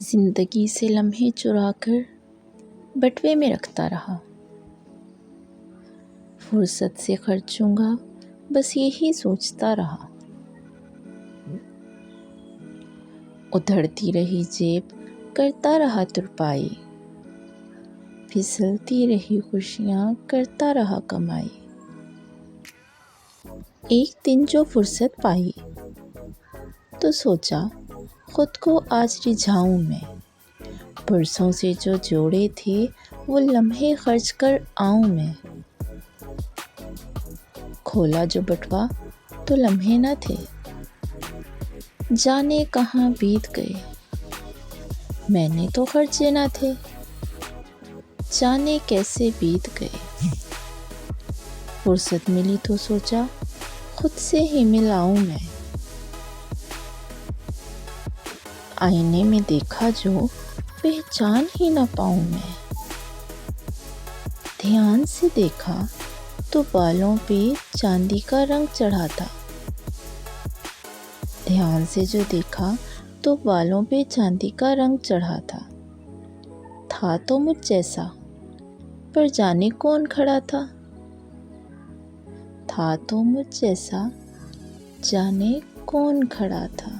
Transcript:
जिंदगी से लम्हे चुराकर बटुए में रखता रहा। फुर्सत से खर्चूंगा बस यही सोचता रहा। उधड़ती रही जेब करता रहा तुरपाई, फिसलती रही खुशियाँ करता रहा कमाई। एक दिन जो फुर्सत पाई तो सोचा खुद को आज रिझाऊं मैं। परसों से जो जोड़े थे वो लम्हे खर्च कर आऊं मैं। खोला जो बटुआ तो लम्हे न थे, जाने कहाँ बीत गए। मैंने तो खर्चे न थे, जाने कैसे बीत गए। फुर्सत मिली तो सोचा खुद से ही मिलाऊं मैं। आईने में देखा जो पहचान ही न पाऊं मैं। ध्यान से देखा तो बालों पे चांदी का रंग चढ़ा था। ध्यान से जो देखा तो बालों पे चांदी का रंग चढ़ा था तो मुझ जैसा, पर जाने कौन खड़ा था तो मुझ जैसा, जाने कौन खड़ा था।